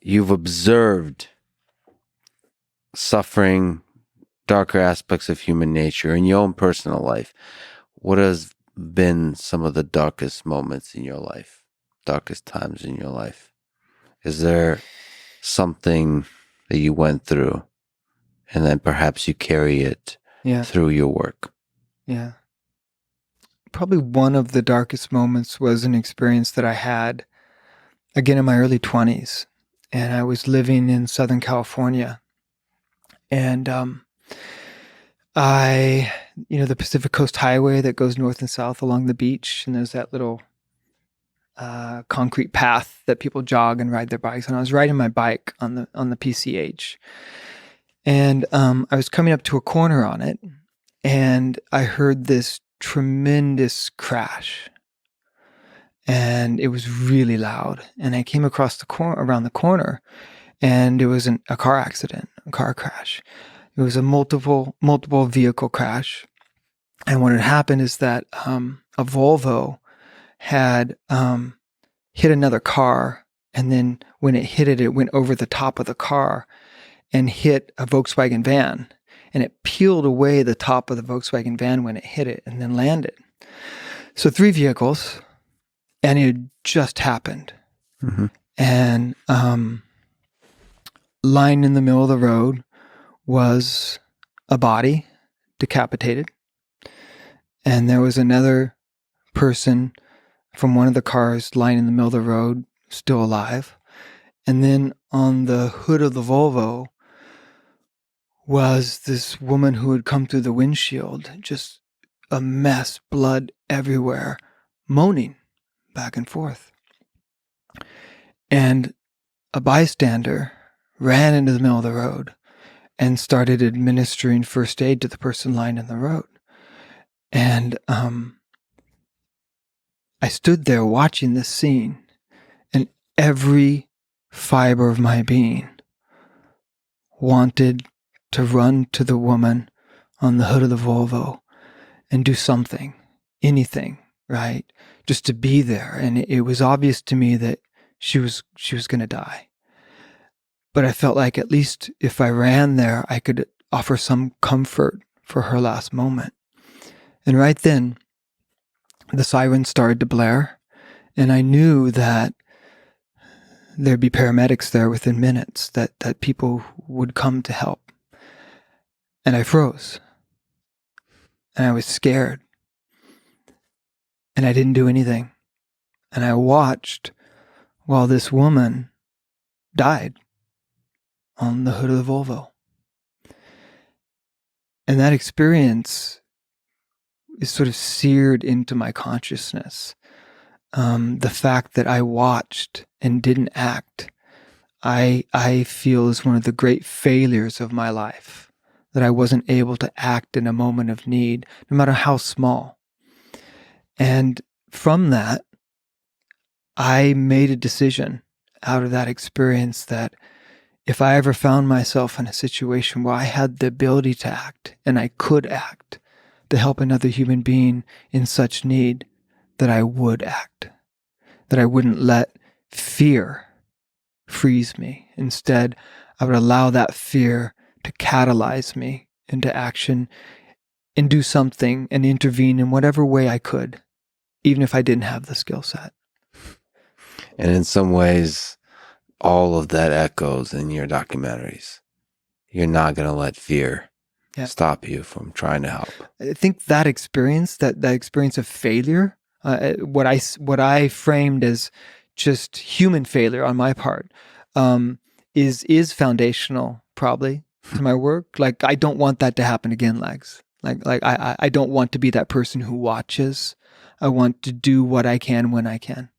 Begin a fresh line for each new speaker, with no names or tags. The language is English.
you've observed suffering, darker aspects of human nature in your own personal life. What has been some of the darkest moments in your life, darkest times in your life? Is there something that you went through and then perhaps you carry it through your work?
Yeah. Probably one of the darkest moments was an experience that I had, again, in my early 20s. And I was living in Southern California. And the Pacific Coast Highway that goes north and south along the beach, and there's that little concrete path that people jog and ride their bikes. And I was riding my bike on the PCH. And I was coming up to a corner on it, and I heard this tremendous crash, and it was really loud. And I came across around the corner, and it was a car accident, a car crash. It was a multiple vehicle crash, and what had happened is that a Volvo had hit another car, and then when it hit it, it went over the top of the car and hit a Volkswagen van. And it peeled away the top of the Volkswagen van when it hit it and then landed. So 3 vehicles, and it just happened.
Mm-hmm.
And lying in the middle of the road was a body, decapitated. And there was another person from one of the cars lying in the middle of the road, still alive. And then on the hood of the Volvo was this woman who had come through the windshield, just a mess, blood everywhere, moaning back and forth. And a bystander ran into the middle of the road and started administering first aid to the person lying in the road. And I stood there watching this scene, and every fiber of my being wanted to run to the woman on the hood of the Volvo and do something, anything, right? Just to be there. And it was obvious to me that she was going to die. But I felt like at least if I ran there, I could offer some comfort for her last moment. And right then, the sirens started to blare, and I knew that there'd be paramedics there within minutes, that people would come to help. And I froze. And I was scared. And I didn't do anything. And I watched while this woman died on the hood of the Volvo. And that experience is sort of seared into my consciousness. The fact that I watched and didn't act, I feel is one of the great failures of my life. That I wasn't able to act in a moment of need, no matter how small. And from that, I made a decision out of that experience that if I ever found myself in a situation where I had the ability to act, and I could act, to help another human being in such need, that I would act. That I wouldn't let fear freeze me. Instead, I would allow that fear to catalyze me into action and do something and intervene in whatever way I could, even if I didn't have the skill set.
And in some ways, all of that echoes in your documentaries. You're not going to let fear stop you from trying to help.
I think that experience, that experience of failure, what I framed as just human failure on my part, is foundational, probably, to my work. Like, I don't want that to happen again, Legs. Like I don't want to be that person who watches. I want to do what I can when I can.